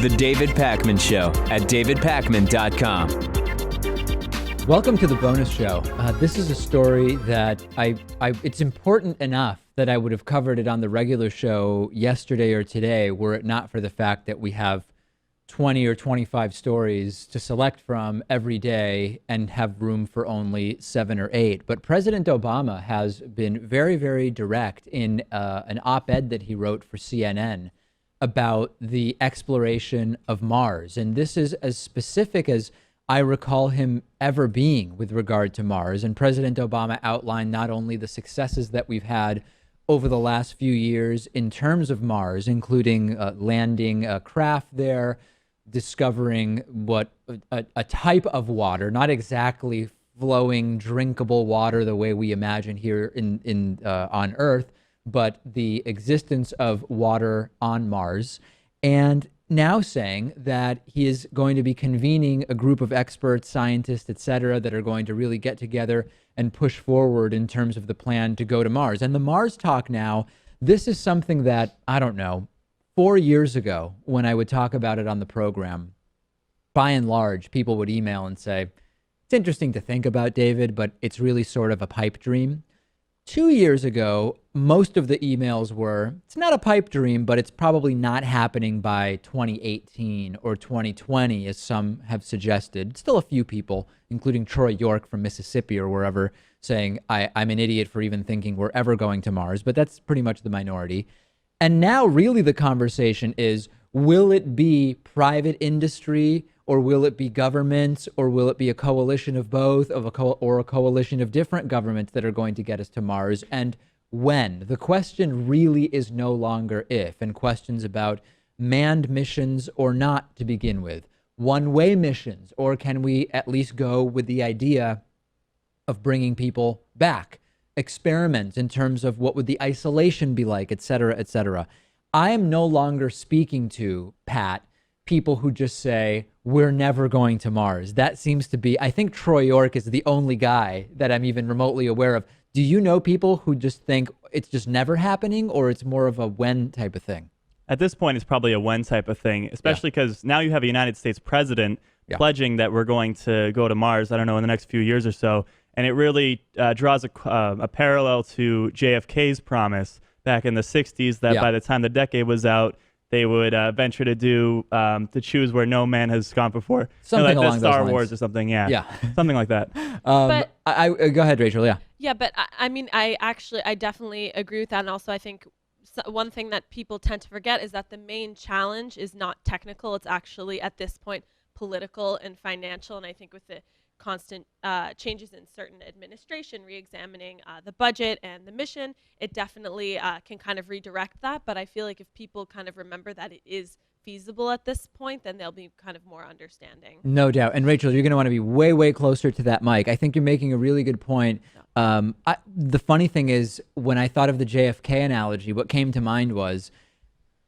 The David Pakman Show at davidpakman.com. Welcome to the bonus show. This is a story that it's important enough that I would have covered it on the regular show yesterday or today were it not for the fact that we have 20 or 25 stories to select from every day and have room for only 7 or 8. But President Obama has been very, very direct in an op-ed that he wrote for CNN about the exploration of Mars. And this is as specific as I recall him ever being with regard to Mars. And President Obama outlined not only the successes that we've had over the last few years in terms of Mars, including landing a craft there, discovering what a type of water, not exactly flowing, drinkable water the way we imagine here in on Earth, but the existence of water on Mars, and now saying that he is going to be convening a group of experts, scientists, et cetera, that are going to really get together and push forward in terms of the plan to go to Mars. And the Mars talk now, this is something that, I don't know, 4 years ago, when I would talk about it on the program, by and large, people would email and say, it's interesting to think about, David, but it's really sort of a pipe dream. 2 years ago, most of the emails were, it's not a pipe dream, but it's probably not happening by 2018 or 2020, as some have suggested. Still a few people, including Troy York from Mississippi or wherever, saying, I'm an idiot for even thinking we're ever going to Mars, but that's pretty much the minority. And now really the conversation is, will it be private industry, or will it be governments, or will it be a coalition of both, or a coalition of different governments that are going to get us to Mars, and when? The question really is no longer if, and questions about manned missions or not to begin with, one-way missions, or can we at least go with the idea of bringing people back, experiments in terms of what would the isolation be like, et cetera, et cetera. I am no longer speaking to, Pat, people who just say, we're never going to Mars. That seems to be, I think Troy York is the only guy that I'm even remotely aware of. Do you know people who just think it's just never happening, or it's more of a when type of thing? At this point, it's probably a when type of thing, especially because now you have a United States president pledging that we're going to go to Mars, I don't know, in the next few years or so. And it really draws a parallel to JFK's promise back in the 60s that by the time the decade was out, they would venture to do to choose where no man has gone before. Something like along Star those Wars lines. or something, yeah. Something like that. But I go ahead, Rachel, Yeah, but I mean, I definitely agree with that. And also I think one thing that people tend to forget is that the main challenge is not technical. It's actually, at this point, political and financial. And I think with the constant changes in certain administration, re-examining the budget and the mission, it definitely can kind of redirect that. But I feel like if people kind of remember that it is feasible at this point, then they'll be kind of more understanding. No doubt. And Rachel, you're going to want to be way, way closer to that mic. I think you're making a really good point. The funny thing is, when I thought of the JFK analogy, what came to mind was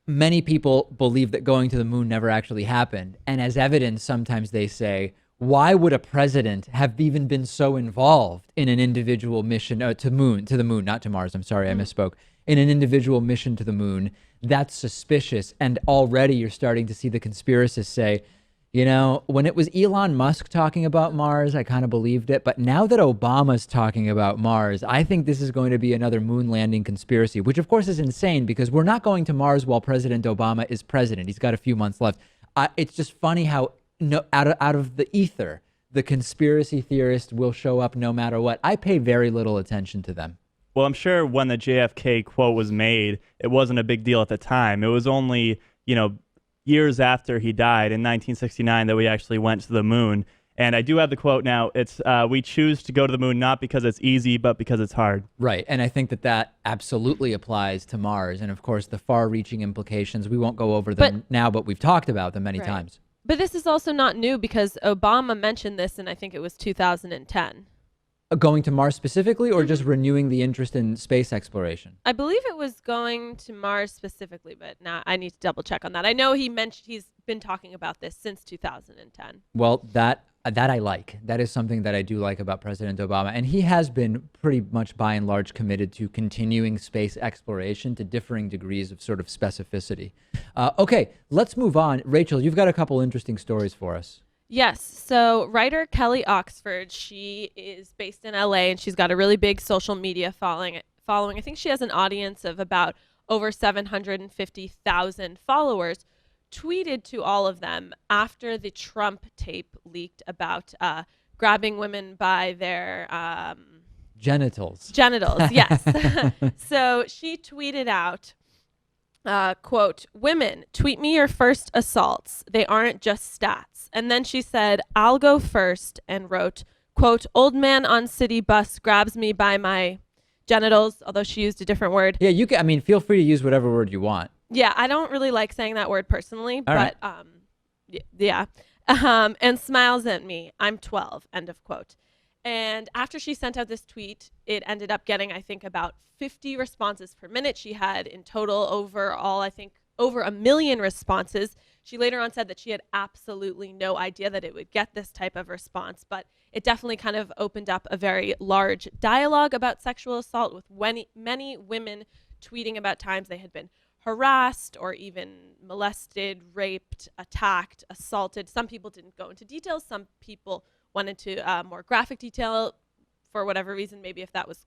many people believe that going to the moon never actually happened. And as evidence, sometimes they say, why would a president have even been so involved in an individual mission to the moon, not to Mars. I'm sorry, I misspoke. In an individual mission to the moon. That's suspicious. And already you're starting to see the conspiracists say, you know, when it was Elon Musk talking about Mars, I kind of believed it. But now that Obama's talking about Mars, I think this is going to be another moon landing conspiracy, which of course is insane because we're not going to Mars while President Obama is president. He's got a few months left. It's just funny how out of the ether, the conspiracy theorist will show up no matter what. I pay very little attention to them. Well, I'm sure when the JFK quote was made, it wasn't a big deal at the time. It was only, years after he died in 1969 that we actually went to the moon. And I do have the quote now. It's, we choose to go to the moon not because it's easy, but because it's hard. Right. And I think that absolutely applies to Mars. And of course, the far-reaching implications, we won't go over them now, but we've talked about them many times. But this is also not new because Obama mentioned this in, I think it was 2010. Going to Mars specifically, or just renewing the interest in space exploration? I believe it was going to Mars specifically, but now I need to double check on that. I know he's been talking about this since 2010. Well, that that I like. That is something that I do like about President Obama. And he has been pretty much by and large committed to continuing space exploration to differing degrees of sort of specificity. Okay, let's move on. Rachel, you've got a couple interesting stories for us. Yes. So writer Kelly Oxford, she is based in LA and she's got a really big social media following. I think she has an audience of about over 750,000 followers, tweeted to all of them after the Trump tape leaked about grabbing women by their genitals. Yes. So she tweeted out, quote, "Women, tweet me your first assaults. They aren't just stats." And then she said, "I'll go first," and wrote, quote, "Old man on city bus grabs me by my genitals," although she used a different word. Yeah, you can. I mean, feel free to use whatever word you want. Yeah, I don't really like saying that word personally, All but right. yeah. And smiles at me. I'm 12, end of quote. And after she sent out this tweet, it ended up getting, I think, about 50 responses per minute. She had in total overall, I think, over 1 million responses. She later on said that she had absolutely no idea that it would get this type of response, but it definitely kind of opened up a very large dialogue about sexual assault, with many women tweeting about times they had been harassed or even molested, raped, attacked, assaulted. Some people didn't go into details. Some people went into more graphic detail for whatever reason, maybe if that was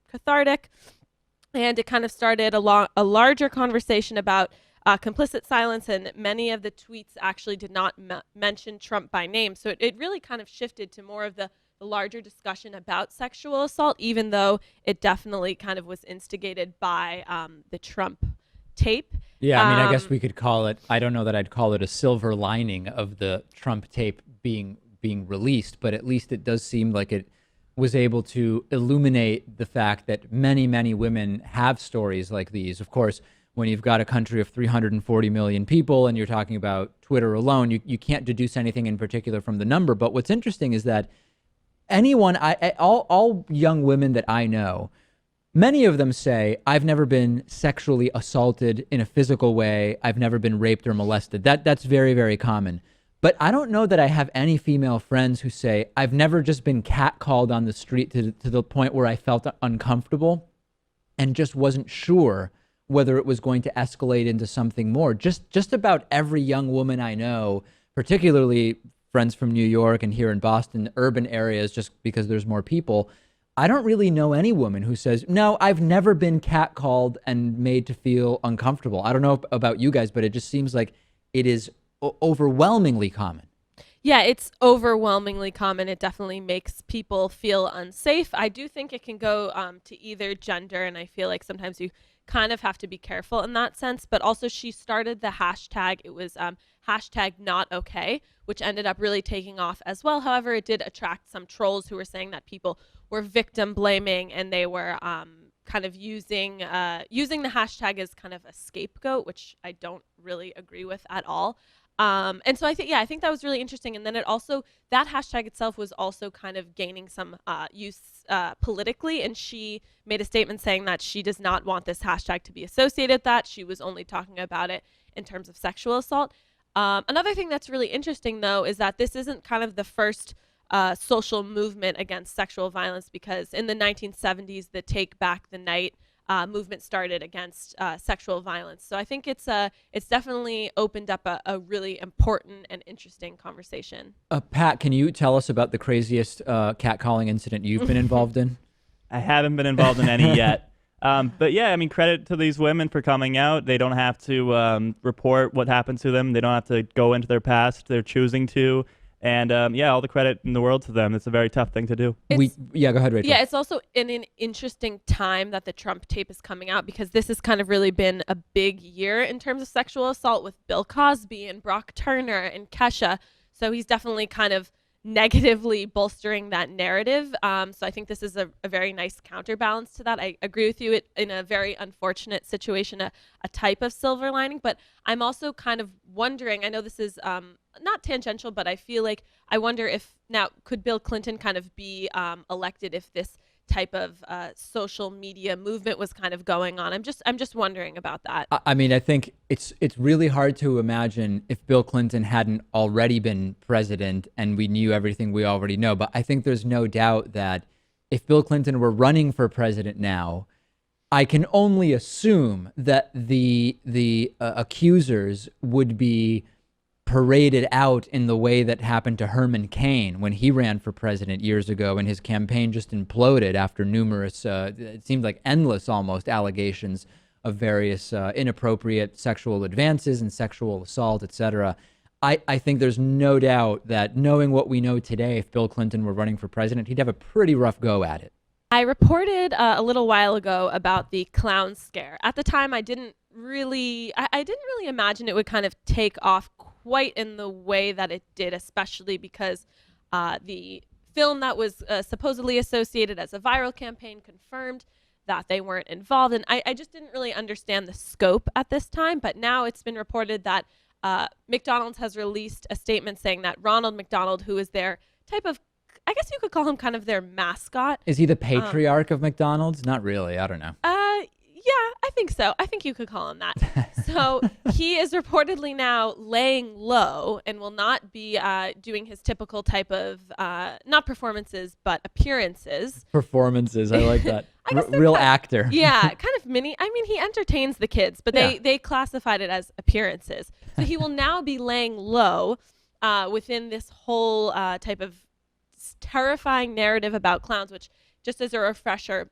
cathartic. And it kind of started a larger conversation about complicit silence, and many of the tweets actually did not mention Trump by name. So it really kind of shifted to more of the larger discussion about sexual assault, even though it definitely kind of was instigated by the Trump tape. Yeah, I mean, I guess we could call it, I don't know that I'd call it a silver lining of the Trump tape being released, but at least it does seem like it was able to illuminate the fact that many women have stories like these. Of course, when you've got a country of 340 million people and you're talking about Twitter alone, you can't deduce anything in particular from the number. But what's interesting is that all young women that I know, many of them say, "I've never been sexually assaulted in a physical way. I've never been raped or molested." That's very, very common. But I don't know that I have any female friends who say, "I've never just been catcalled on the street to the point where I felt uncomfortable and just wasn't sure whether it was going to escalate into something more." Just about every young woman I know, particularly friends from New York and here in Boston, urban areas, just because there's more people, I don't really know any woman who says, "No, I've never been catcalled and made to feel uncomfortable." I don't know about you guys, but it just seems like it is overwhelmingly common. Yeah, it's overwhelmingly common. It definitely makes people feel unsafe. I do think it can go to either gender, and I feel like sometimes you kind of have to be careful in that sense. But also, she started the hashtag. It was hashtag not okay, which ended up really taking off as well. However, it did attract some trolls who were saying that people were victim blaming, and they were kind of using the hashtag as kind of a scapegoat, which I don't really agree with at all. And so I think that was really interesting. And then that hashtag itself was also kind of gaining some use politically. And she made a statement saying that she does not want this hashtag to be associated with that. She was only talking about it in terms of sexual assault. Another thing that's really interesting, though, is that this isn't kind of the first social movement against sexual violence, because in the 1970s, the Take Back the Night movement started against sexual violence. So I think it's definitely opened up a really important and interesting conversation. Pat, can you tell us about the craziest catcalling incident you've been involved in? I haven't been involved in any yet. But yeah, I mean, credit to these women for coming out. They don't have to report what happened to them. They don't have to go into their past. They're choosing to. And all the credit in the world to them. It's a very tough thing to do. Go ahead, Rachel. Yeah, it's also in an interesting time that the Trump tape is coming out, because this has kind of really been a big year in terms of sexual assault with Bill Cosby and Brock Turner and Kesha. So he's definitely kind of negatively bolstering that narrative. So I think this is a very nice counterbalance to that. I agree with you. It in a very unfortunate situation, a type of silver lining. But I'm also kind of wondering, I know this is not tangential, but I feel like I wonder if now could Bill Clinton kind of be elected if this type of social media movement was kind of going on. I'm just wondering about that. I mean, I think it's really hard to imagine if Bill Clinton hadn't already been president and we knew everything we already know. But I think there's no doubt that if Bill Clinton were running for president now, I can only assume that the accusers would be paraded out in the way that happened to Herman Cain when he ran for president years ago, and his campaign just imploded after numerous, it seemed like endless almost, allegations of various inappropriate sexual advances and sexual assault, etc. I think there's no doubt that, knowing what we know today, if Bill Clinton were running for president, he'd have a pretty rough go at it. I reported a little while ago about the clown scare. At the time, I didn't really imagine it would kind of take off quite in the way that it did, especially because the film that was supposedly associated as a viral campaign confirmed that they weren't involved. And I just didn't really understand the scope at this time. But now it's been reported that McDonald's has released a statement saying that Ronald McDonald, who is their type of, I guess you could call him kind of their mascot. Is he the patriarch of McDonald's? Not really. I don't know. Yeah, I think so. I think you could call him that. So he is reportedly now laying low and will not be doing his typical type of, not performances, but appearances. Performances. I like that. Real actor. Yeah, kind of mini. I mean, he entertains the kids, but they classified it as appearances. So he will now be laying low within this whole type of terrifying narrative about clowns, which, just as a refresher,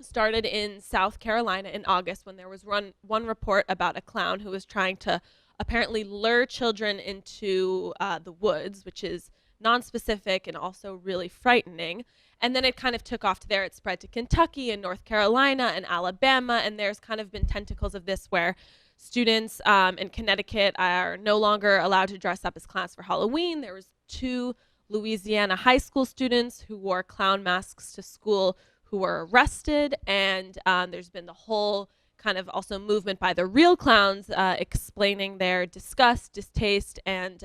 started in South Carolina in August when there was one report about a clown who was trying to apparently lure children into the woods, which is nonspecific and also really frightening. And then it kind of took off to there. It spread to Kentucky and North Carolina and Alabama, and there's kind of been tentacles of this where students in Connecticut are no longer allowed to dress up as clowns for Halloween. There was 2 Louisiana high school students who wore clown masks to school who were arrested, and there's been the whole kind of also movement by the real clowns explaining their disgust, distaste, and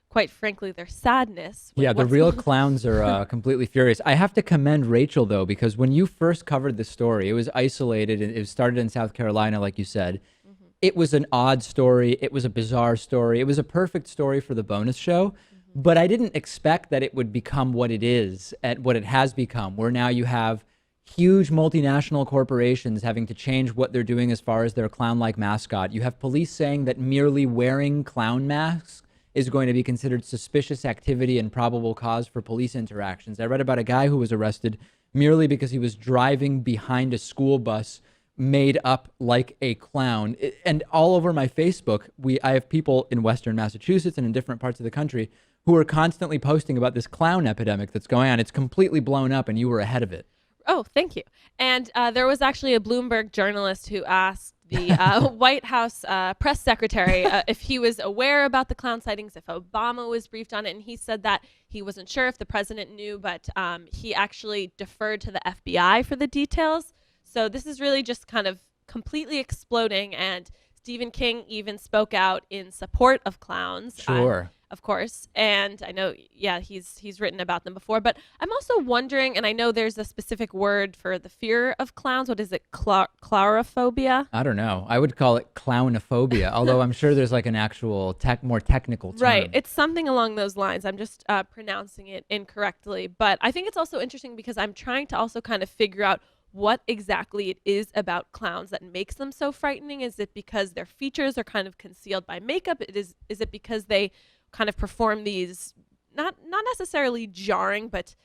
quite frankly, their sadness. Yeah, the real clowns are completely furious. I have to commend Rachel, though, because when you first covered the story, it was isolated. It started in South Carolina, like you said. Mm-hmm. It was an odd story. It was a bizarre story. It was a perfect story for the bonus show. Mm-hmm. But I didn't expect that it would become what it is and what it has become, where now you have huge multinational corporations having to change what they're doing as far as their clown-like mascot. You have police saying that merely wearing clown masks is going to be considered suspicious activity and probable cause for police interactions. I read about a guy who was arrested merely because he was driving behind a school bus made up like a clown. And all over my Facebook, I have people in Western Massachusetts and in different parts of the country who are constantly posting about this clown epidemic that's going on. It's completely blown up, and you were ahead of it. Oh, thank you. And there was actually a Bloomberg journalist who asked the White House press secretary if he was aware about the clown sightings, if Obama was briefed on it. And he said that he wasn't sure if the president knew, but he actually deferred to the FBI for the details. So this is really just kind of completely exploding. And Stephen King even spoke out in support of clowns. Sure. Of course. And I know, yeah, he's written about them before. But I'm also wondering, and I know there's a specific word for the fear of clowns. What is it? Chlorophobia? I don't know. I would call it clownophobia, although I'm sure there's like an actual more technical term. Right. It's something along those lines. I'm just pronouncing it incorrectly. But I think it's also interesting because I'm trying to also kind of figure out what exactly it is about clowns that makes them so frightening. Is it because their features are kind of concealed by makeup? Is it because they kind of perform these not necessarily jarring, but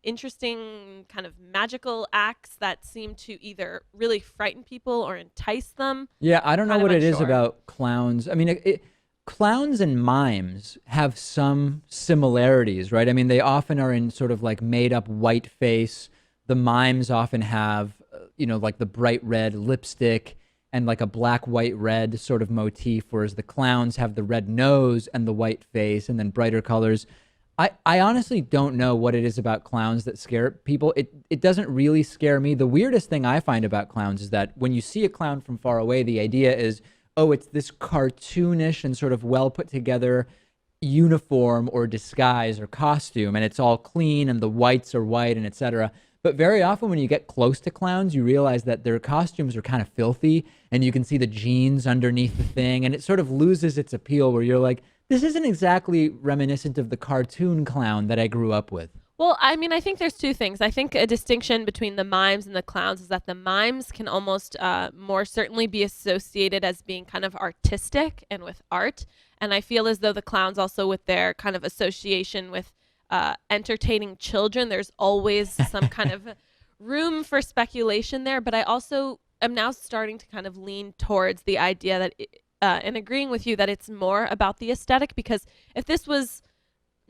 interesting kind of magical acts that seem to either really frighten people or entice them? Yeah, I don't know what it is about clowns. I mean, clowns and mimes have some similarities, right? I mean, they often are in sort of like made up white face. The mimes often have, like the bright red lipstick and like a black, white, red sort of motif, whereas the clowns have the red nose and the white face and then brighter colors. I honestly don't know what it is about clowns that scare people. It doesn't really scare me. The weirdest thing I find about clowns is that when you see a clown from far away, the idea is, oh, it's this cartoonish and sort of well put together uniform or disguise or costume, and it's all clean and the whites are white and etc. But very often when you get close to clowns, you realize that their costumes are kind of filthy and you can see the jeans underneath the thing, and it sort of loses its appeal where you're like, this isn't exactly reminiscent of the cartoon clown that I grew up with. Well, I mean, I think there's two things. I think a distinction between the mimes and the clowns is that the mimes can almost more certainly be associated as being kind of artistic and with art. And I feel as though the clowns also, with their kind of association with entertaining children, there's always some kind of room for speculation there. But I also am now starting to kind of lean towards the idea that, and agreeing with you, that it's more about the aesthetic, because if this was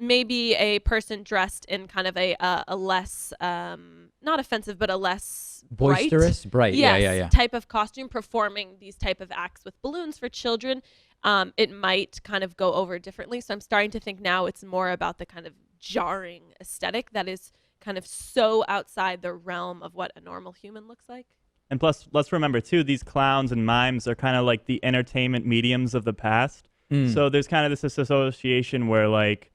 maybe a person dressed in kind of a less, not offensive, but a less boisterous, bright, yes, yeah. type of costume, performing these type of acts with balloons for children, it might kind of go over differently. So I'm starting to think now it's more about the kind of jarring aesthetic that is kind of so outside the realm of what a normal human looks like. And plus, let's remember too, these clowns and mimes are kind of like the entertainment mediums of the past. So there's kind of this association where like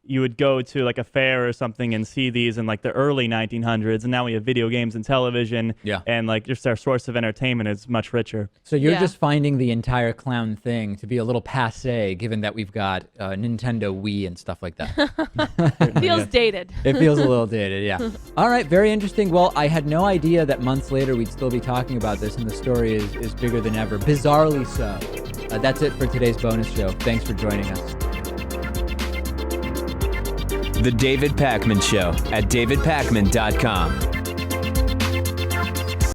you would go to like a fair or something and see these in like the early 1900s, and now we have video games and television, and like just our source of entertainment is much richer. So you're just finding the entire clown thing to be a little passé, given that we've got Nintendo Wii and stuff like that. Feels dated. It feels a little dated, yeah. All right, very interesting. Well, I had no idea that months later we'd still be talking about this, and the story is bigger than ever, bizarrely so. That's it for today's bonus show. Thanks for joining us. The David Pakman Show at davidpakman.com.